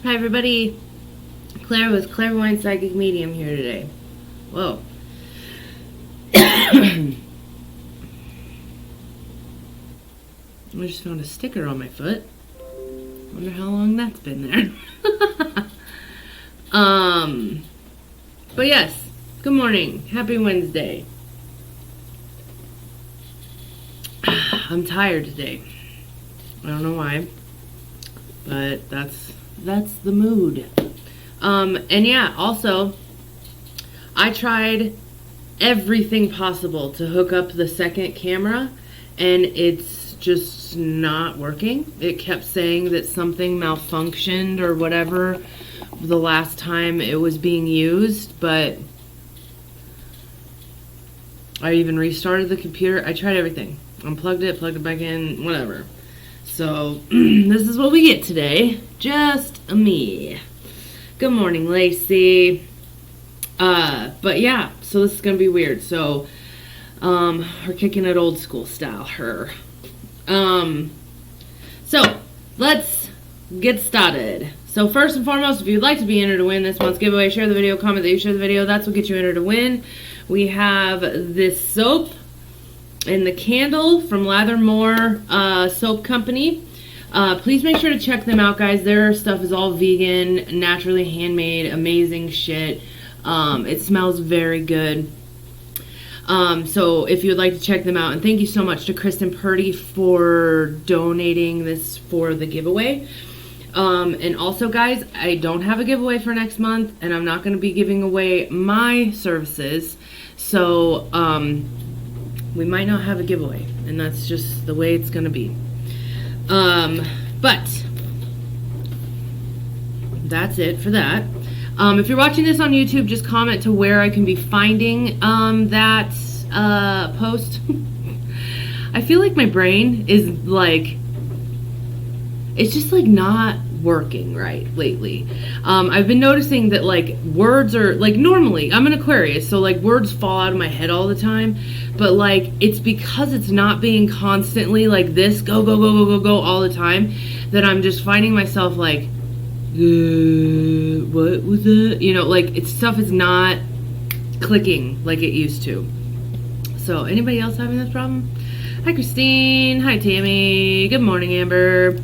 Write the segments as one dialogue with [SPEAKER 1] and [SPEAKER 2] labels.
[SPEAKER 1] Hi everybody, Claire with Clairvoyant Psychic Medium here today. Whoa. I just found a sticker on my foot. Wonder how long that's been there. But yes, good morning. Happy Wednesday. I'm tired today. I don't know why, but that's the mood. And yeah, also, I tried everything possible to hook up the second camera, and it's just not working. It kept saying that something malfunctioned or whatever the last time it was being used, but I even restarted the computer. I tried everything. Unplugged it, plugged it back in, whatever. So, this is what we get today. Just a me. Good morning, Lacey. But yeah, so this is gonna be weird. So, we're kicking it old school style, her. So, let's get started. So, first and foremost, if you'd like to be entered to win this month's giveaway, share the video, comment that you share the video. That's what gets you entered to win. We have this soap and the candle from Lathermore Soap Company. Please make sure to check them out, guys. Their stuff is all vegan, naturally handmade, amazing shit. It smells very good. So if you would like to check them out, and thank you so much to Kristen Purdy for donating this for the giveaway. And also, guys, I don't have a giveaway for next month, and I'm not going to be giving away my services. So, we might not have a giveaway, and that's just the way it's going to be. But that's it for that. If you're watching this on YouTube, just comment to where I can be finding that post. I feel like my brain is like, it's just like not working right lately. I've been noticing that like words are like, normally I'm an Aquarius, so like words fall out of my head all the time, but like it's because it's not being constantly like this go all the time that I'm just finding myself like, what was that? You know, like it's stuff is not clicking like it used to. So anybody else having this problem? Hi Christine, hi Tammy, good morning Amber.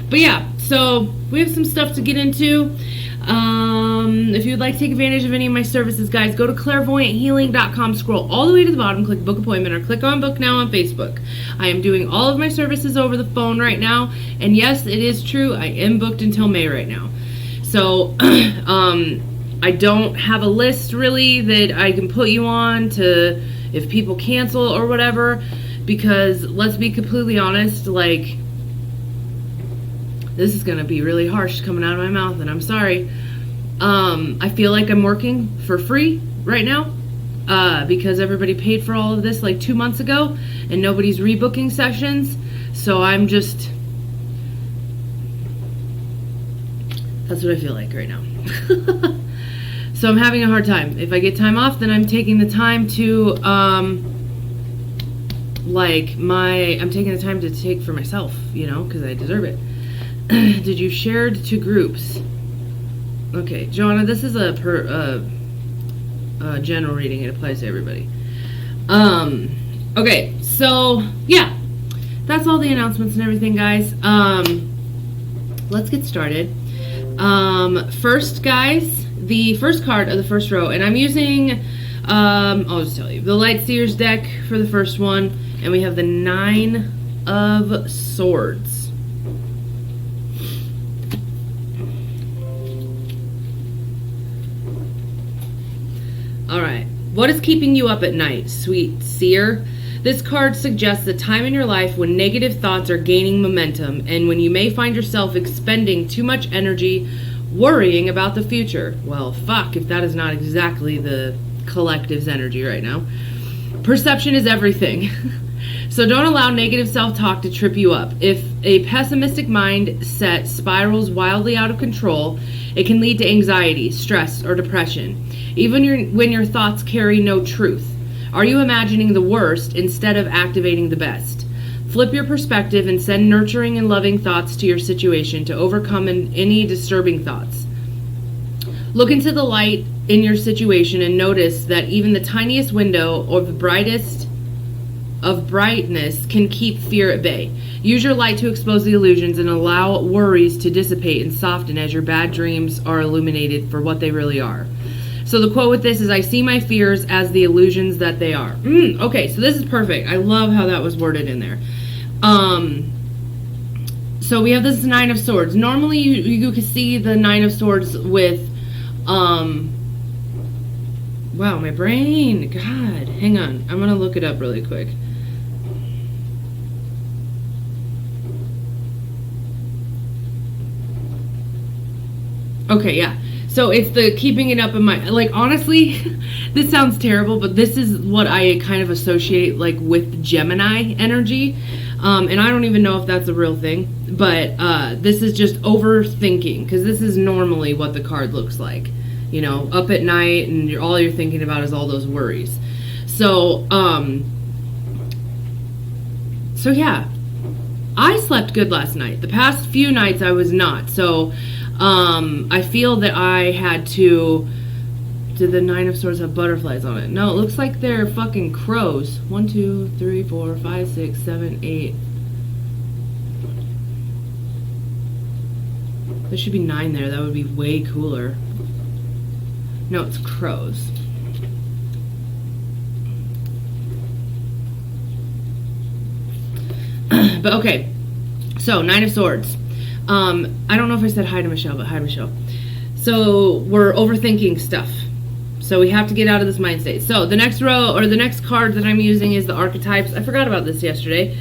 [SPEAKER 1] But yeah, so we have some stuff to get into. If you would like to take advantage of any of my services, guys, go to clairvoyanthealing.com, scroll all the way to the bottom, click book appointment, or click on book now on Facebook. I am doing all of my services over the phone right now, and yes, it is true, I am booked until May right now. So, I don't have a list really that I can put you on to if people cancel or whatever, because let's be completely honest, like, this is going to be really harsh coming out of my mouth, and I'm sorry. I feel like I'm working for free right now because everybody paid for all of this like 2 months ago, and nobody's rebooking sessions. So I'm just... That's what I feel like right now. So I'm having a hard time. If I get time off, then I'm taking the time to... I'm taking the time to take for myself, you know, because I deserve it. Did you share to groups? Okay, Joanna, this is a general reading. It applies to everybody. Okay, so yeah, that's all the announcements and everything, guys. Let's get started. First, guys, the first card of the first row, and I'm using, I'll just tell you, the Light Seers deck for the first one, and we have the 9 of Swords. Alright, what is keeping you up at night, sweet seer? This card suggests a time in your life when negative thoughts are gaining momentum and when you may find yourself expending too much energy worrying about the future. Well, fuck if that is not exactly the collective's energy right now. Perception is everything. So don't allow negative self-talk to trip you up. If a pessimistic mindset spirals wildly out of control, it can lead to anxiety, stress, or depression, even when your thoughts carry no truth. Are you imagining the worst instead of activating the best? Flip your perspective and send nurturing and loving thoughts to your situation to overcome any disturbing thoughts. Look into the light in your situation and notice that even the tiniest window or the brightest of brightness can keep fear at bay. Use your light to expose the illusions and allow worries to dissipate and soften as your bad dreams are illuminated for what they really are. So the quote with this is, I see my fears as the illusions that they are. Okay, so this is perfect. I love how that was worded in there. So we have this Nine of Swords. Normally you can see the Nine of Swords with, wow, my brain, God, hang on. I'm going to look it up really quick. Okay, yeah. So it's the keeping it up in my, like, honestly, this sounds terrible, but this is what I kind of associate, like, with Gemini energy. And I don't even know if that's a real thing, but this is just overthinking, because this is normally what the card looks like. You know, up at night, and all you're thinking about is all those worries. So, yeah. I slept good last night. The past few nights I was not, so... I feel that I had to... Did the Nine of Swords have butterflies on it? No, it looks like they're fucking crows. 1, 2, 3, 4, 5, 6, 7, 8. There should be 9 there. That would be way cooler. No, it's crows. But okay. So, Nine of Swords. I don't know if I said hi to Michelle, but hi, Michelle. So we're overthinking stuff. So we have to get out of this mind state. So the next row, or the next card that I'm using is the archetypes. I forgot about this yesterday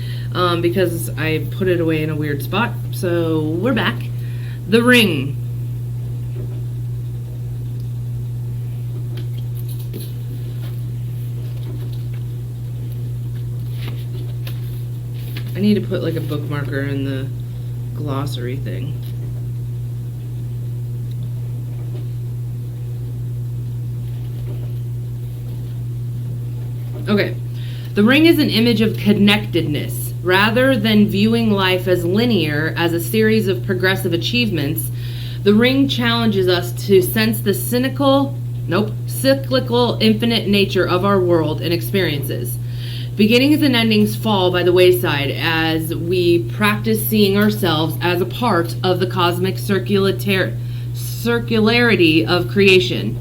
[SPEAKER 1] because I put it away in a weird spot. So we're back. The ring. I need to put like a bookmarker in the glossary thing. Okay. The ring is an image of connectedness. Rather than viewing life as linear, as a series of progressive achievements, the ring challenges us to sense the cyclical, infinite nature of our world and experiences. Beginnings and endings fall by the wayside as we practice seeing ourselves as a part of the cosmic circularity of creation.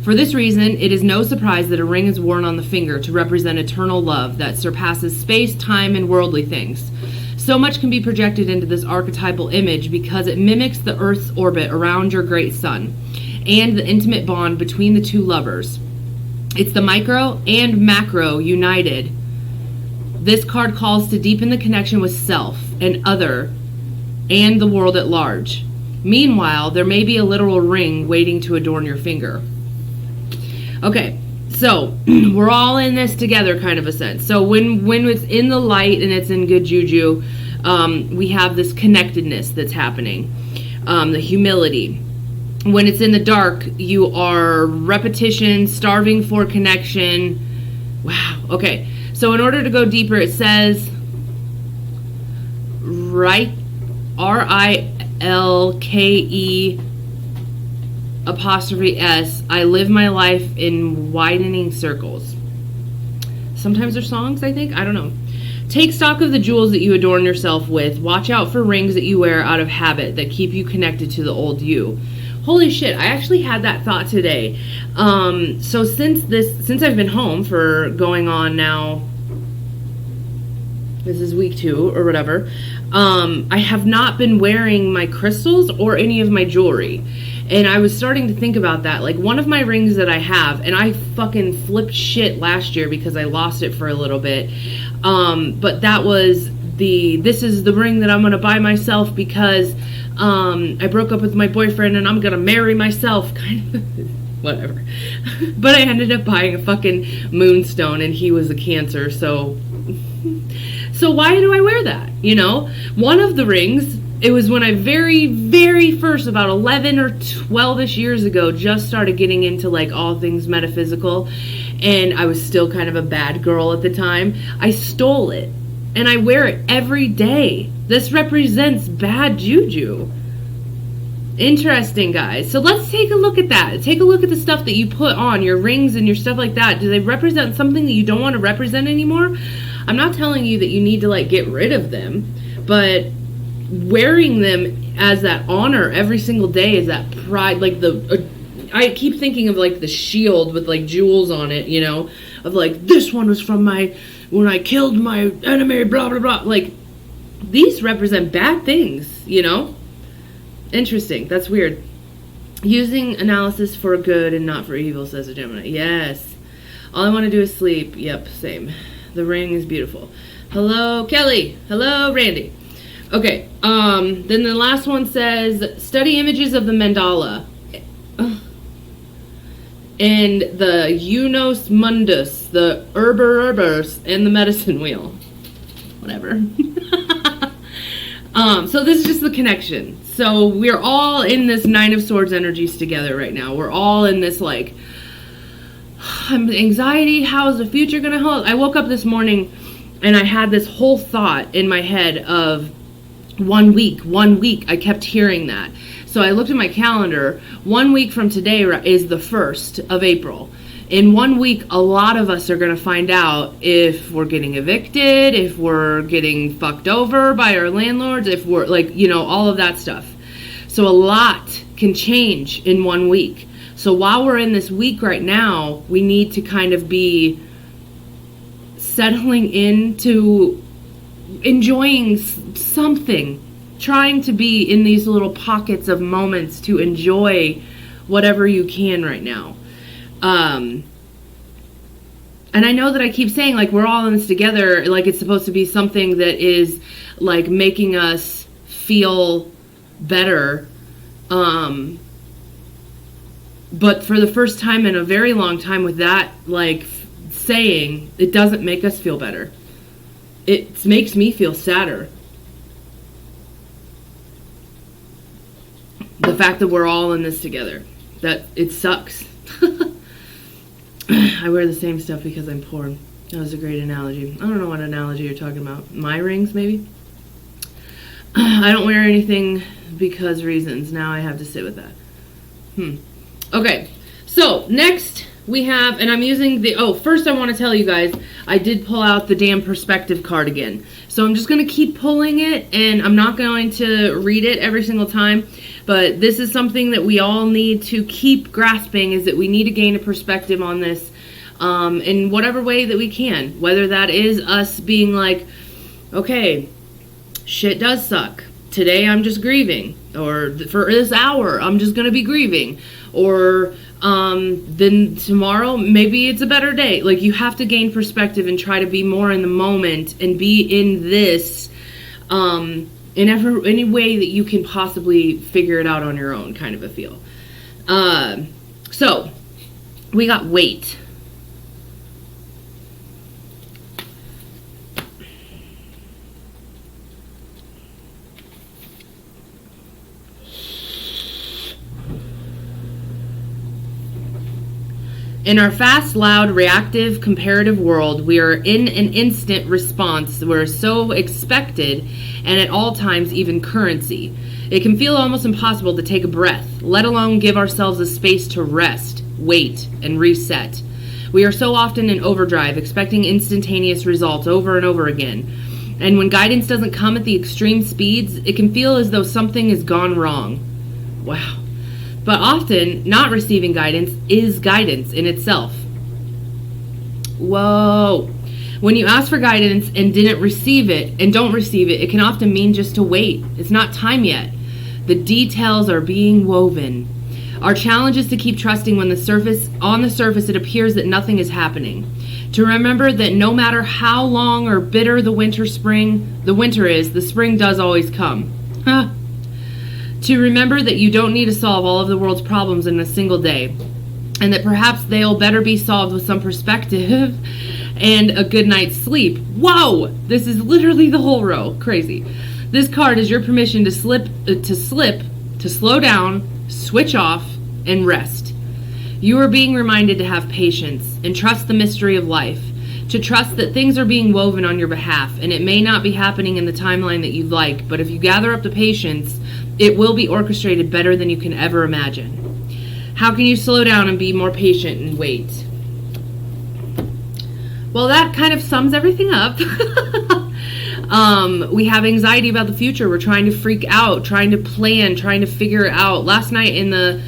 [SPEAKER 1] For this reason, it is no surprise that a ring is worn on the finger to represent eternal love that surpasses space, time, and worldly things. So much can be projected into this archetypal image because it mimics the Earth's orbit around your great sun and the intimate bond between the two lovers. It's the micro and macro united. This card calls to deepen the connection with self and other and the world at large. Meanwhile, there may be a literal ring waiting to adorn your finger. Okay, so we're all in this together kind of a sense. So when it's in the light and it's in good juju, we have this connectedness that's happening, the humility. When it's in the dark, you are repetition, starving for connection. Wow, okay. So in order to go deeper, it says, right, RILKE''S, I live my life in widening circles. Sometimes they're songs, I think. I don't know. Take stock of the jewels that you adorn yourself with. Watch out for rings that you wear out of habit that keep you connected to the old you. Holy shit, I actually had that thought today. So since I've been home for going on now, this is week 2 or whatever, I have not been wearing my crystals or any of my jewelry. And I was starting to think about that. Like, one of my rings that I have, and I fucking flipped shit last year because I lost it for a little bit. But that was this is the ring that I'm going to buy myself because I broke up with my boyfriend and I'm going to marry myself. Kind of, whatever. But I ended up buying a fucking moonstone and he was a Cancer, so why do I wear that? You know, one of the rings, it was when I very, very first, about 11 or 12-ish years ago, just started getting into like all things metaphysical, and I was still kind of a bad girl at the time. I stole it and I wear it every day. This represents bad juju. Interesting, guys. So let's take a look at that. Take a look at the stuff that you put on, your rings and your stuff like that. Do they represent something that you don't want to represent anymore? I'm not telling you that you need to like get rid of them, but wearing them as that honor every single day is that pride. Like I keep thinking of like the shield with like jewels on it, you know, of like, this one was from when I killed my enemy, blah, blah, blah. Like, these represent bad things, you know? Interesting. That's weird. Using analysis for good and not for evil, says a Gemini. Yes. All I want to do is sleep. Yep, same. The ring is beautiful. Hello, Kelly. Hello, Randy. Okay. Then the last one says, study images of the mandala and the Unos Mundus, the Urbers, and the medicine wheel. Whatever. So this is just the connection. So we're all in this Nine of Swords energies together right now. We're all in this like anxiety. How is the future going to hold? I woke up this morning and I had this whole thought in my head of 1 week. I kept hearing that. So I looked at my calendar. 1 week from today is the 1st of April. In 1 week, a lot of us are going to find out if we're getting evicted, if we're getting fucked over by our landlords, if we're like, you know, all of that stuff. So a lot can change in 1 week. So while we're in this week right now, we need to kind of be settling into enjoying something, trying to be in these little pockets of moments to enjoy whatever you can right now. And I know that I keep saying, like, we're all in this together, like it's supposed to be something that is, like, making us feel better. But for the first time in a very long time with that, like, saying, it doesn't make us feel better. It makes me feel sadder. The fact that we're all in this together. That it sucks. I wear the same stuff because I'm poor. That was a great analogy. I don't know what analogy you're talking about. My rings, maybe? I don't wear anything because reasons. Now I have to sit with that. Okay. So, next we have, and I'm using first I want to tell you guys, I did pull out the damn perspective card again. So I'm just going to keep pulling it, and I'm not going to read it every single time. But this is something that we all need to keep grasping, is that we need to gain a perspective on this in whatever way that we can. Whether that is us being like, okay, shit does suck. Today I'm just grieving. Or for this hour, I'm just going to be grieving. Or then tomorrow, maybe it's a better day. Like, you have to gain perspective and try to be more in the moment and be in this in any way that you can possibly figure it out on your own, kind of a feel. So, we got weight. In our fast, loud, reactive, comparative world, we are in an instant response. We're so expected, and at all times, even currency. It can feel almost impossible to take a breath, let alone give ourselves a space to rest, wait, and reset. We are so often in overdrive, expecting instantaneous results over and over again. And when guidance doesn't come at the extreme speeds, it can feel as though something has gone wrong. Wow. But often, not receiving guidance is guidance in itself. Whoa. When you ask for guidance and didn't receive it, and don't receive it, it can often mean just to wait. It's not time yet. The details are being woven. Our challenge is to keep trusting when on the surface it appears that nothing is happening. To remember that no matter how long or bitter the winter is, the spring does always come. To remember that you don't need to solve all of the world's problems in a single day, and that perhaps they'll better be solved with some perspective and a good night's sleep. Whoa! This is literally the whole row. Crazy. This card is your permission to slow down, switch off, and rest. You are being reminded to have patience and trust the mystery of life, to trust that things are being woven on your behalf, and it may not be happening in the timeline that you'd like, but if you gather up the patience, it will be orchestrated better than you can ever imagine. How can you slow down and be more patient and wait? Well, that kind of sums everything up. We have anxiety about the future. We're trying to freak out, trying to plan, trying to figure it out. Last night in the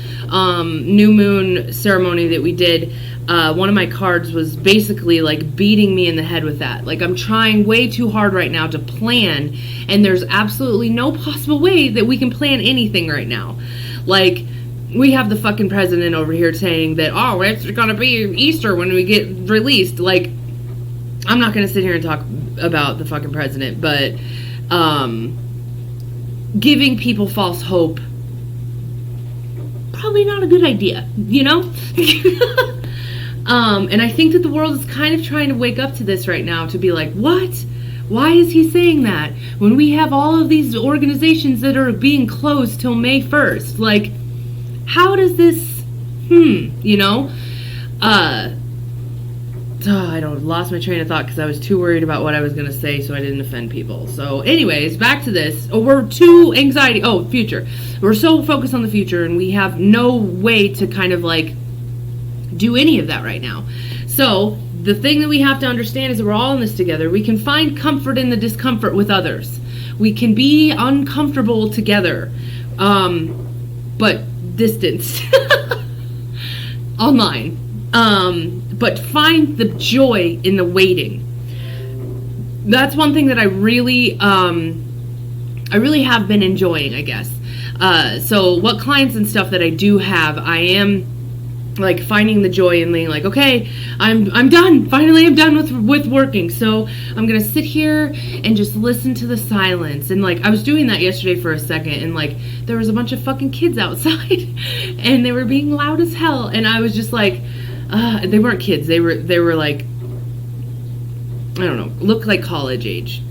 [SPEAKER 1] new moon ceremony that we did, one of my cards was basically like beating me in the head with that. Like, I'm trying way too hard right now to plan, and there's absolutely no possible way that we can plan anything right now. Like, we have the fucking president over here saying that, oh, it's gonna be Easter when we get released. Like, I'm not gonna sit here and talk about the fucking president, but giving people false hope, probably not a good idea, you know? And I think that the world is kind of trying to wake up to this right now, to be like, what? Why is he saying that when we have all of these organizations that are being closed till May 1st? Like, how does this, you know? I lost my train of thought because I was too worried about what I was going to say, so I didn't offend people. So anyways, back to this. We're too future. We're so focused on the future, and we have no way to kind of like do any of that right now. So the thing that we have to understand is that we're all in this together. We can find comfort in the discomfort with others. We can be uncomfortable together, but distanced online. But find the joy in the waiting. That's one thing that I really have been enjoying, I guess. So what clients and stuff that I do have, I am like finding the joy in being like, okay, I'm done. Finally, I'm done with working. So I'm gonna sit here and just listen to the silence. And like, I was doing that yesterday for a second, and like, there was a bunch of fucking kids outside, and they were being loud as hell. And I was just like, they weren't kids. They were like, I don't know, looked like college age.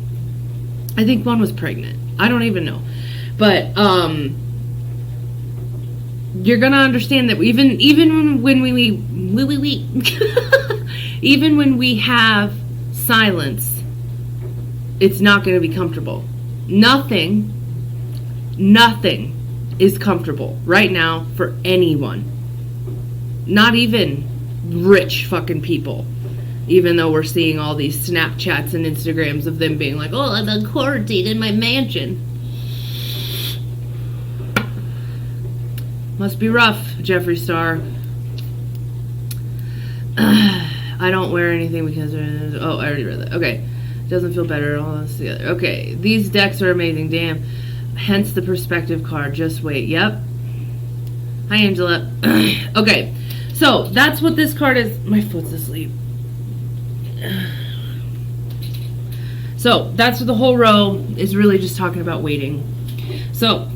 [SPEAKER 1] I think one was pregnant. I don't even know. But you're gonna understand that even when we even when we have silence, it's not gonna be comfortable. Nothing is comfortable right now for anyone. Not even rich fucking people, even though we're seeing all these Snapchats and Instagrams of them being like, oh, I'm in quarantine in my mansion. Must be rough, Jeffree Star. I don't wear anything because I already read that. Okay, doesn't feel better. All this together. Okay, these decks are amazing. Damn. Hence the perspective card. Just wait. Yep. Hi, Angela. Okay. So, that's what this card is. My foot's asleep. So, that's what the whole row is really just talking about waiting. So,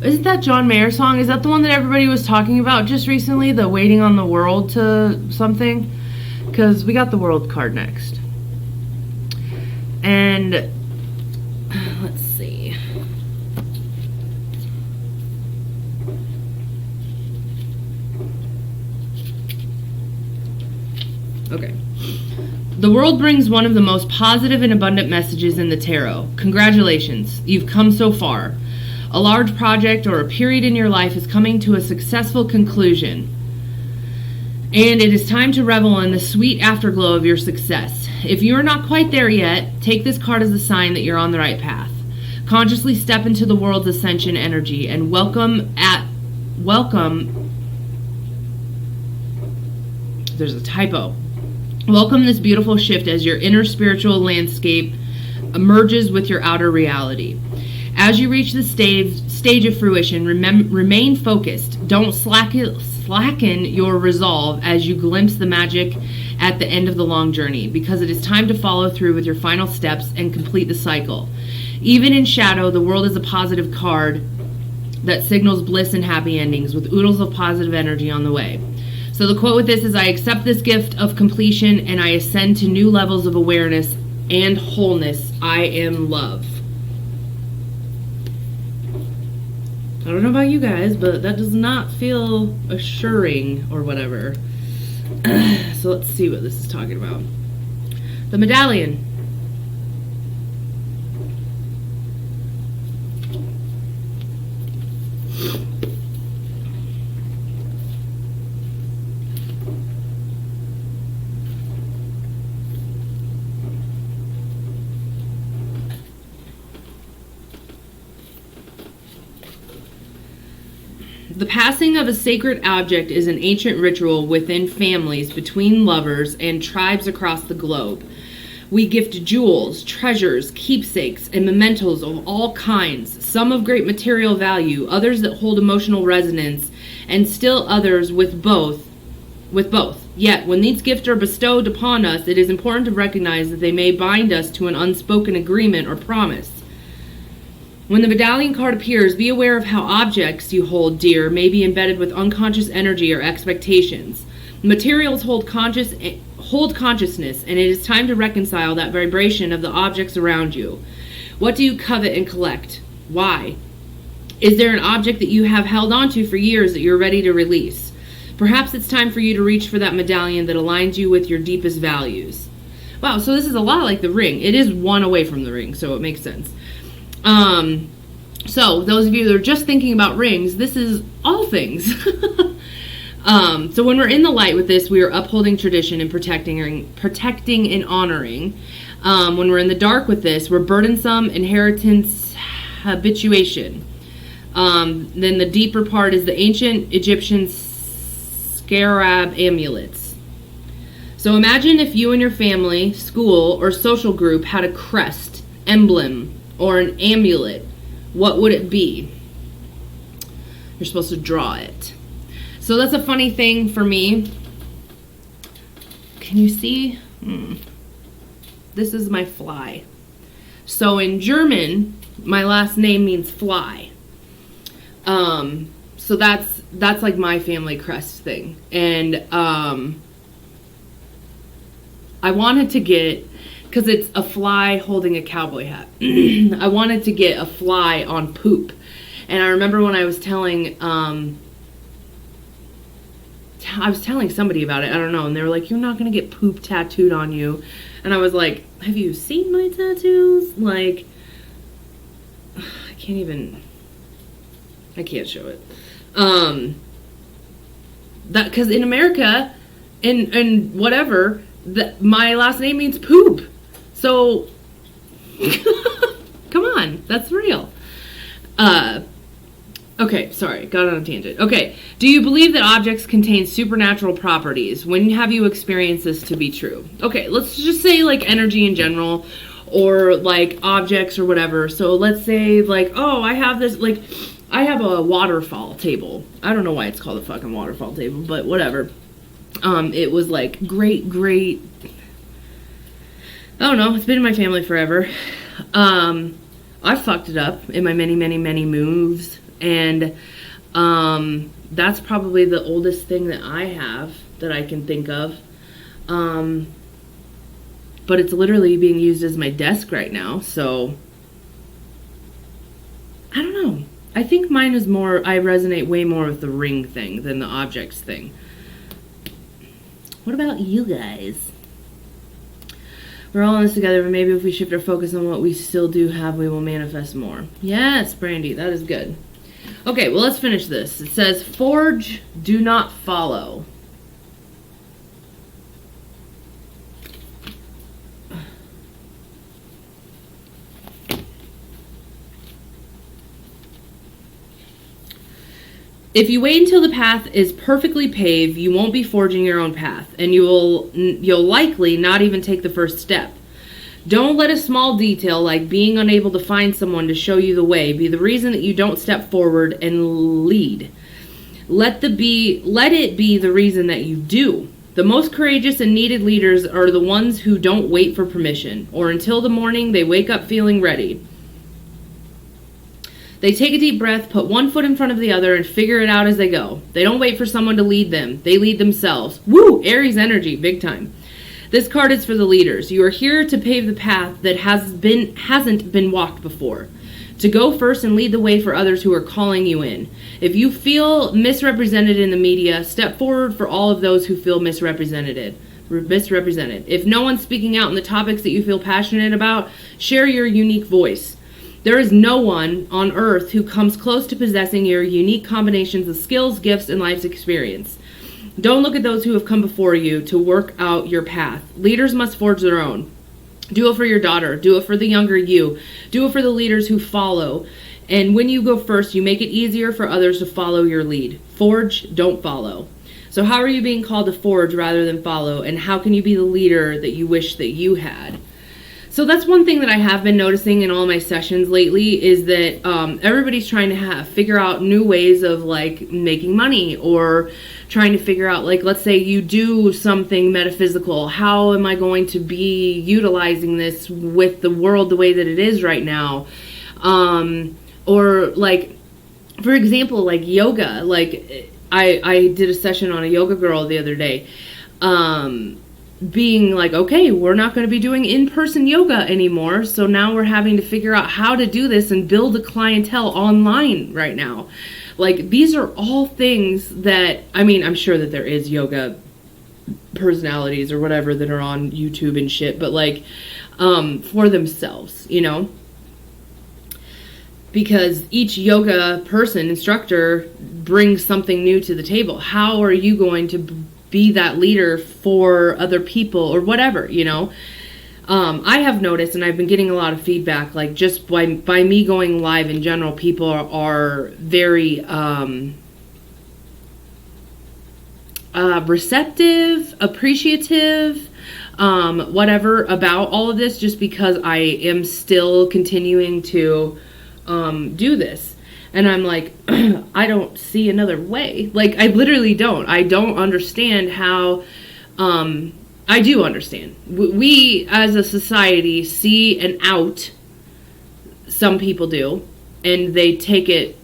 [SPEAKER 1] isn't that John Mayer song? Is that the one that everybody was talking about just recently? The Waiting on the World to something? Because we got the World card next. And, let's see. Okay. The world brings one of the most positive and abundant messages in the tarot. Congratulations, you've come so far. A large project or a period in your life is coming to a successful conclusion. And it is time to revel in the sweet afterglow of your success. If you are not quite there yet, take this card as a sign that you're on the right path. Consciously step into the world's ascension energy and welcome, there's a typo. Welcome this beautiful shift as your inner spiritual landscape emerges with your outer reality. As you reach the stage of fruition, remain focused. Don't slacken your resolve as you glimpse the magic at the end of the long journey, because it is time to follow through with your final steps and complete the cycle. Even in shadow, the world is a positive card that signals bliss and happy endings with oodles of positive energy on the way. So the quote with this is, I accept this gift of completion and I ascend to new levels of awareness and wholeness. I am love. I don't know about you guys, but that does not feel assuring or whatever. So let's see what this is talking about. The medallion. The passing of a sacred object is an ancient ritual within families, between lovers, and tribes across the globe. We gift jewels, treasures, keepsakes, and mementos of all kinds, some of great material value, others that hold emotional resonance, and still others with both. Yet, when these gifts are bestowed upon us, it is important to recognize that they may bind us to an unspoken agreement or promise. When the medallion card appears, be aware of how objects you hold dear may be embedded with unconscious energy or expectations. Materials hold consciousness, and it is time to reconcile that vibration of the objects around you. What do you covet and collect? Why? Is there an object that you have held onto for years that you're ready to release? Perhaps it's time for you to reach for that medallion that aligns you with your deepest values. Wow, so this is a lot like the ring. It is one away from the ring, so it makes sense. So those of you that are just thinking about rings, this is all things. So when we're in the light with this, we are upholding tradition and protecting and honoring. When we're in the dark with this, we're burdensome, inheritance, habituation. Then the deeper part is the ancient Egyptian scarab amulets. So imagine if you and your family, school, or social group had a crest, emblem, or an amulet. What would it be? You're supposed to draw it. So that's a funny thing for me. Can you see? This is my fly. So in German, my last name means fly. So that's like my family crest thing. And I wanted to get, because it's a fly holding a cowboy hat. I wanted to get a fly on poop. And I remember when I was telling somebody about it, I don't know, and they were like, you're not going to get poop tattooed on you. And I was like, have you seen my tattoos? Like, I can't show it. Because in America, and whatever, my last name means poop. So, come on, that's real. Okay, sorry, got on a tangent. Okay, do you believe that objects contain supernatural properties? When have you experienced this to be true? Okay, let's just say like energy in general, or like objects or whatever. So let's say like, oh, I have a waterfall table. I don't know why it's called a fucking waterfall table, but whatever. It was like great. I don't know. It's been in my family forever. I fucked it up in my many moves. And that's probably the oldest thing that I have that I can think of. But it's literally being used as my desk right now. So I don't know. I think mine is more, I resonate way more with the ring thing than the objects thing. What about you guys? We're all in this together, but maybe if we shift our focus on what we still do have, we will manifest more. Yes, Brandy, that is good. Okay, well, let's finish this. It says, forge, do not follow. If you wait until the path is perfectly paved, you won't be forging your own path, and you'll likely not even take the first step. Don't let a small detail like being unable to find someone to show you the way be the reason that you don't step forward and lead. Let it be the reason that you do. The most courageous and needed leaders are the ones who don't wait for permission, or until the morning they wake up feeling ready. They take a deep breath, put one foot in front of the other, and figure it out as they go. They don't wait for someone to lead them. They lead themselves. Woo! Aries energy, big time. This card is for the leaders. You are here to pave the path that hasn't been walked before. to go first and lead the way for others who are calling you in. If you feel misrepresented in the media, step forward for all of those who feel misrepresented. If no one's speaking out on the topics that you feel passionate about, share your unique voice. There is no one on earth who comes close to possessing your unique combinations of skills, gifts, and life's experience. Don't look at those who have come before you to work out your path. Leaders must forge their own. Do it for your daughter. Do it for the younger you. Do it for the leaders who follow. And when you go first, you make it easier for others to follow your lead. Forge, don't follow. So how are you being called to forge rather than follow? And how can you be the leader that you wish that you had? So that's one thing that I have been noticing in all my sessions lately is that everybody's trying to figure out new ways of like making money, or trying to figure out, like, let's say you do something metaphysical. How am I going to be utilizing this with the world the way that it is right now? Or like, for example, like yoga, like I did a session on a yoga girl the other day, being like, okay, we're not going to be doing in-person yoga anymore, so now we're having to figure out how to do this and build a clientele online right now. Like, these are all things that, I mean, I'm sure that there is yoga personalities or whatever that are on YouTube and shit, but like, for themselves, you know? Because each yoga person, instructor, brings something new to the table. How are you going to be that leader for other people or whatever, you know? I have noticed, and I've been getting a lot of feedback, like just by me going live in general, people are very receptive, appreciative, whatever about all of this, just because I am still continuing to do this. And I'm like, I don't see another way. Like, I literally don't. I don't understand how, I do understand. We as a society see an out, some people do, and they take it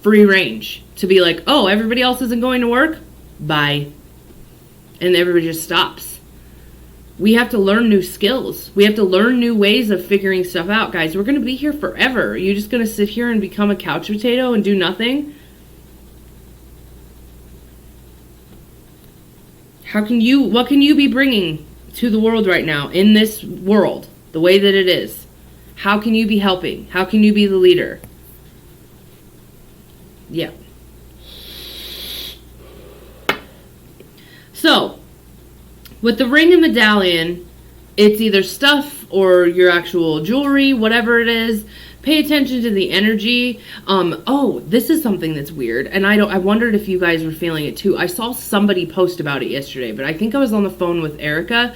[SPEAKER 1] free range to be like, oh, everybody else isn't going to work? Bye. And everybody just stops. We have to learn new skills. We have to learn new ways of figuring stuff out, guys. We're going to be here forever. You're just going to sit here and become a couch potato and do nothing? What can you be bringing to the world right now, in this world, the way that it is? How can you be helping? How can you be the leader? Yeah. So, with the ring and medallion, it's either stuff or your actual jewelry, whatever it is. Pay attention to the energy. Oh, this is something that's weird, and I wondered if you guys were feeling it too. I saw somebody post about it yesterday, but I think I was on the phone with Erica.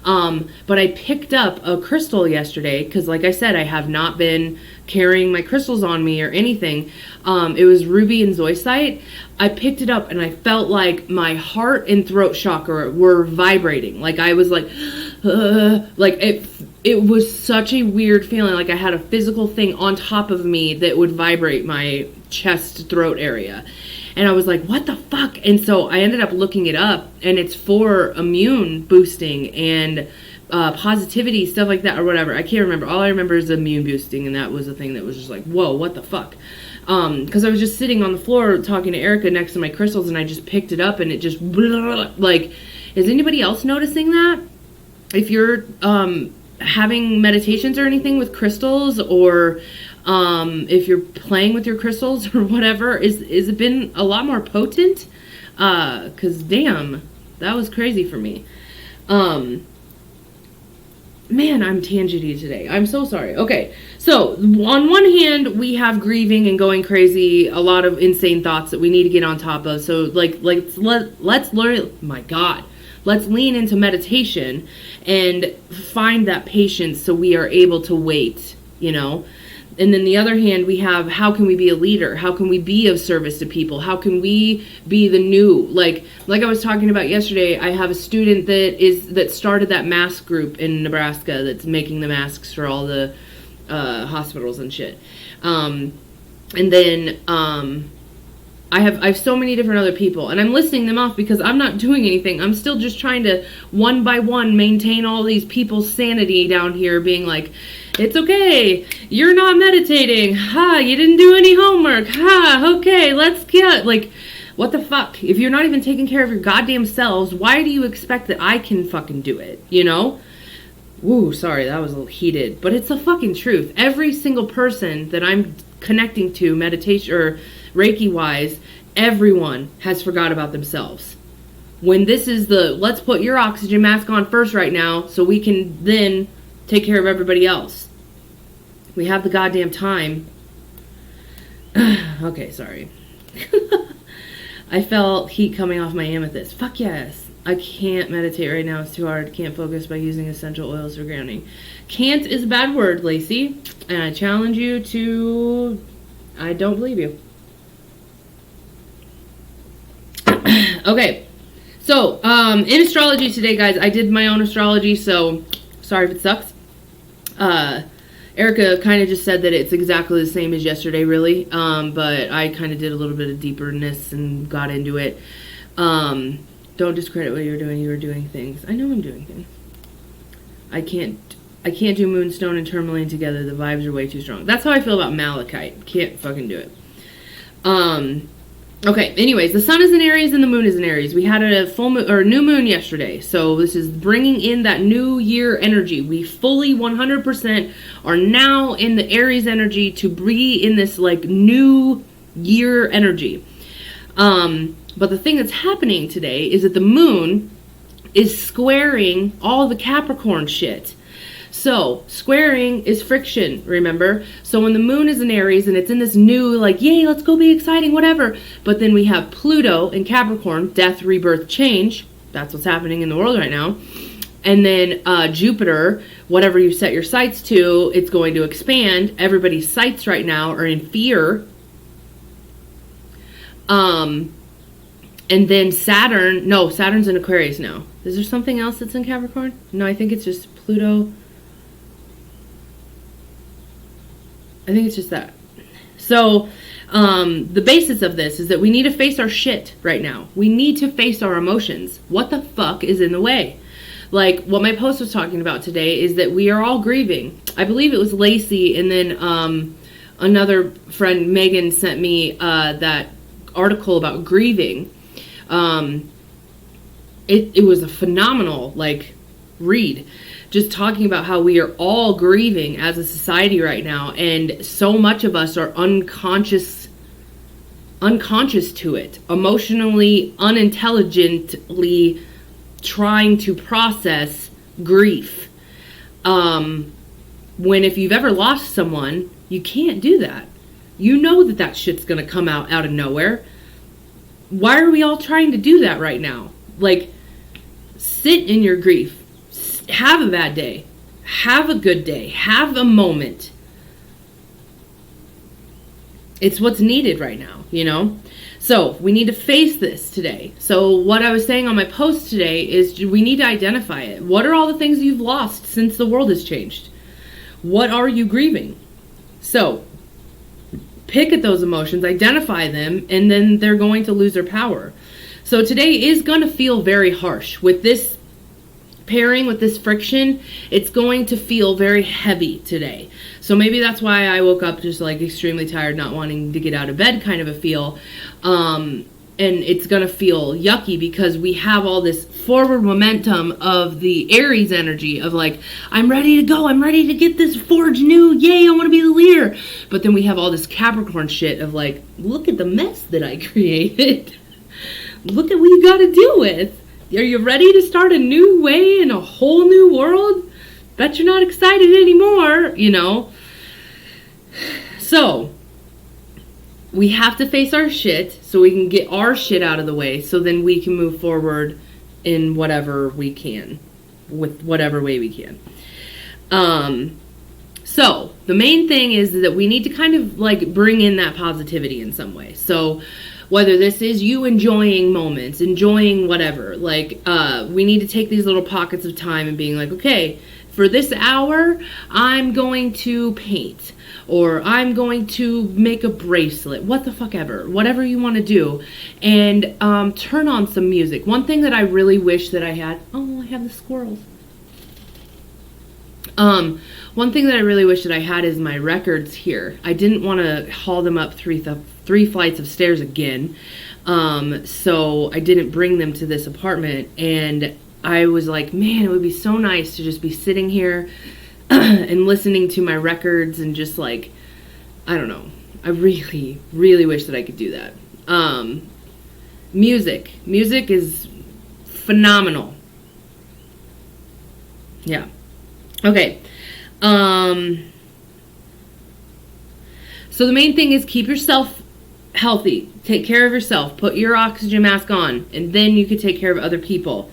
[SPEAKER 1] But I picked up a crystal yesterday because, like I said, I have not been carrying my crystals on me or anything. It was ruby and zoisite. I picked it up and I felt like my heart and throat chakra were vibrating. Like I was like it was such a weird feeling. Like I had a physical thing on top of me that would vibrate my chest, throat area. And I was like, what the fuck? And so I ended up looking it up, and it's for immune boosting and positivity, stuff like that, or whatever. I can't remember. All I remember is immune boosting, and that was the thing that was just like, whoa, what the fuck? Because I was just sitting on the floor talking to Erica next to my crystals, and I just picked it up, and it just, like, is anybody else noticing that? If you're having meditations or anything with crystals, or if you're playing with your crystals or whatever, is it been a lot more potent? Cause damn, that was crazy for me. Man, I'm tangenty today. I'm so sorry. Okay. So on one hand, we have grieving and going crazy, a lot of insane thoughts that we need to get on top of. So let's learn, my God, let's lean into meditation and find that patience so we are able to wait, you know? And then the other hand, we have, how can we be a leader? How can we be of service to people? How can we be the new, like I was talking about yesterday, I have a student that started that mask group in Nebraska that's making the masks for all the hospitals and shit. And then I I have so many different other people, and I'm listing them off because I'm not doing anything. I'm still just trying to, one by one, maintain all these people's sanity down here, being like, it's okay, you're not meditating, ha, you didn't do any homework, ha, okay, let's get, like, what the fuck? If you're not even taking care of your goddamn selves, why do you expect that I can fucking do it, you know? Woo, sorry, that was a little heated, but it's the fucking truth. Every single person that I'm connecting to, meditation or Reiki-wise, everyone has forgot about themselves. When this is the, let's put your oxygen mask on first right now so we can then take care of everybody else. We have the goddamn time. Okay, sorry. I felt heat coming off my amethyst. Fuck yes. I can't meditate right now. It's too hard. Can't focus by using essential oils for grounding. Can't is a bad word, Lacey. And I challenge you to... I don't believe you. Okay. So, in astrology today, guys, I did my own astrology, so sorry if it sucks. Erica kind of just said that it's exactly the same as yesterday, really. But I kind of did a little bit of deeperness and got into it. Don't discredit what you're doing. You are doing things. I know I'm doing things. I can't do Moonstone and Tourmaline together. The vibes are way too strong. That's how I feel about Malachite. Can't fucking do it. Okay, anyways, the sun is in Aries and the moon is in Aries. We had a full moon or new moon yesterday. So this is bringing in that new year energy. We fully 100% are now in the Aries energy to be in this like new year energy. But the thing that's happening today is that the moon is squaring all the Capricorn shit. So, squaring is friction, remember? So when the moon is in Aries and it's in this new, like, yay, let's go be exciting, whatever. But then we have Pluto in Capricorn, death, rebirth, change. That's what's happening in the world right now. And then Jupiter, whatever you set your sights to, it's going to expand. Everybody's sights right now are in fear. And then Saturn's in Aquarius now. Is there something else that's in Capricorn? No, I think it's just Pluto. I think it's just that. So, the basis of this is that we need to face our shit right now. We need to face our emotions. What the fuck is in the way? Like, what my post was talking about today is that we are all grieving. I believe it was Lacey, and then another friend, Megan, sent me that article about grieving. It was a phenomenal, like, read. Just talking about how we are all grieving as a society right now, and so much of us are unconscious to it, emotionally, unintelligently trying to process grief. When if you've ever lost someone, you can't do that. You know that shit's gonna come out of nowhere. Why are we all trying to do that right now? Like, sit in your grief. Have a bad day. Have a good day. Have a moment. It's what's needed right now, you know? So, we need to face this today. So, what I was saying on my post today is we need to identify it. What are all the things you've lost since the world has changed? What are you grieving? So, pick at those emotions, identify them, and then they're going to lose their power. So, today is going to feel very harsh. With this pairing, with this friction, it's going to feel very heavy today. So maybe that's why I woke up just like extremely tired, not wanting to get out of bed kind of a feel. And it's going to feel yucky because we have all this forward momentum of the Aries energy of like, I'm ready to go. I'm ready to get this forge new. Yay, I want to be the leader. But then we have all this Capricorn shit of like, look at the mess that I created. Look at what you got to deal with. Are you ready to start a new way in a whole new world? Bet you're not excited anymore, you know? So, we have to face our shit so we can get our shit out of the way so then we can move forward in whatever we can, with whatever way we can. So, the main thing is that we need to kind of like bring in that positivity in some way. So, whether this is you enjoying moments, enjoying whatever. Like, we need to take these little pockets of time and being like, okay, for this hour, I'm going to paint, or I'm going to make a bracelet, what the fuck ever, whatever you want to do, and turn on some music. One thing that I really wish that I had, oh, I have the squirrels. One thing that I really wish that I had is my records here. I didn't want to haul them up three flights of stairs again, so I didn't bring them to this apartment, and I was like, man, it would be so nice to just be sitting here and listening to my records and just like, I don't know. I really, really wish that I could do that. Music is phenomenal. Yeah. Okay. So the main thing is keep yourself healthy. Take care of yourself. Put your oxygen mask on, and then you can take care of other people.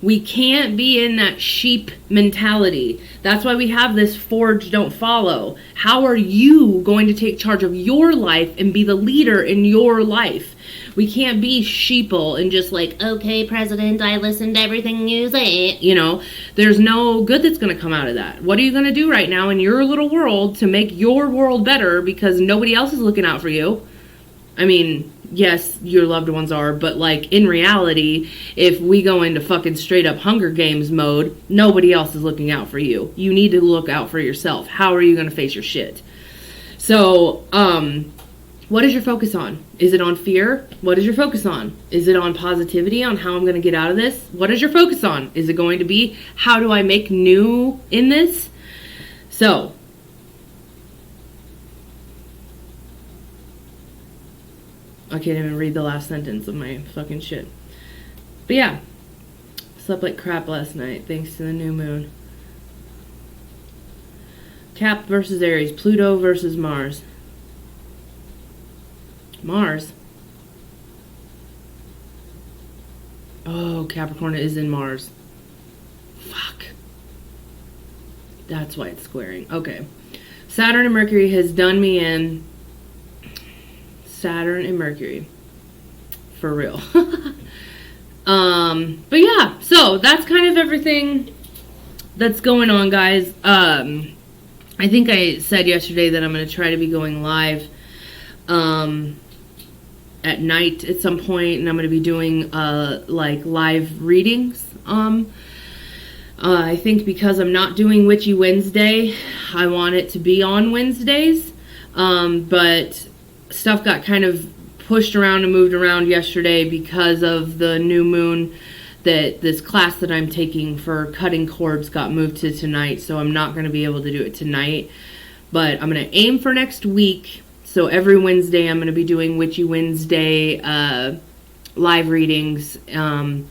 [SPEAKER 1] We can't be in that sheep mentality. That's why we have this forge, don't follow. How are you going to take charge of your life and be the leader in your life? We can't be sheeple and just like, okay, president, I listened to everything you say. You know, there's no good that's going to come out of that. What are you going to do right now in your little world to make your world better because nobody else is looking out for you? I mean, yes, your loved ones are, but like in reality, if we go into fucking straight up Hunger Games mode, nobody else is looking out for you. You need to look out for yourself. How are you going to face your shit? So, what is your focus on? Is it on fear? What is your focus on? Is it on positivity, on how I'm going to get out of this? What is your focus on? Is it going to be, how do I make new in this? So, I can't even read the last sentence of my fucking shit. But yeah, slept like crap last night thanks to the new moon. Cap versus Aries, Pluto versus Mars. Mars? Oh, Capricorn is in Mars. Fuck. That's why it's squaring. Okay. Saturn and Mercury has done me in. Saturn and Mercury. For real. But yeah, so that's kind of everything that's going on, guys. I think I said yesterday that I'm going to try to be going live at night at some point, and I'm going to be doing like live readings. I think because I'm not doing Witchy Wednesday, I want it to be on Wednesdays, but stuff got kind of pushed around and moved around yesterday because of the new moon, that this class that I'm taking for cutting cords got moved to tonight, so I'm not going to be able to do it tonight, but I'm going to aim for next week. So every Wednesday I'm going to be doing Witchy Wednesday live readings. I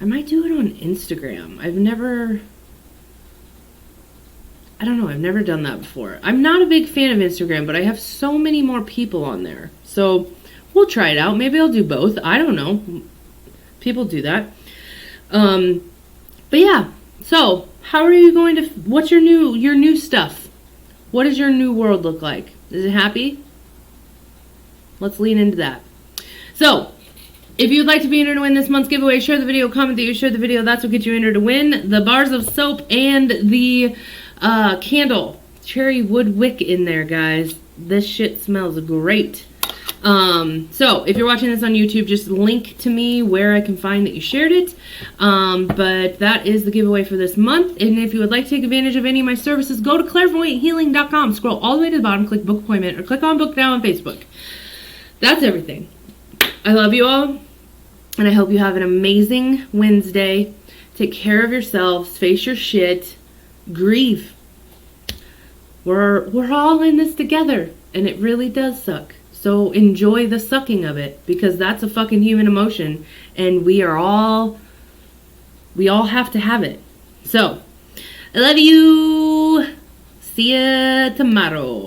[SPEAKER 1] might do it on Instagram. I've never done that before. I'm not a big fan of Instagram, but I have so many more people on there. So we'll try it out. Maybe I'll do both. I don't know. People do that. But yeah. So how are you going to, what's your new stuff? What does your new world look like? Is it happy? Let's lean into that. So, if you'd like to be entered to win this month's giveaway, share the video, comment that you shared the video. That's what gets you entered to win the bars of soap and the candle. Cherry wood wick in there, guys. This shit smells great. So, if you're watching this on YouTube, just link to me where I can find that you shared it. But that is the giveaway for this month. And if you would like to take advantage of any of my services, go to clairvoyanthealing.com. Scroll all the way to the bottom, click book appointment, or click on book now on Facebook. That's everything. I love you all, and I hope you have an amazing Wednesday. Take care of yourselves, face your shit, grieve. We're all in this together, and it really does suck. So enjoy the sucking of it, because that's a fucking human emotion, and we all have to have it. So, I love you. See ya tomorrow.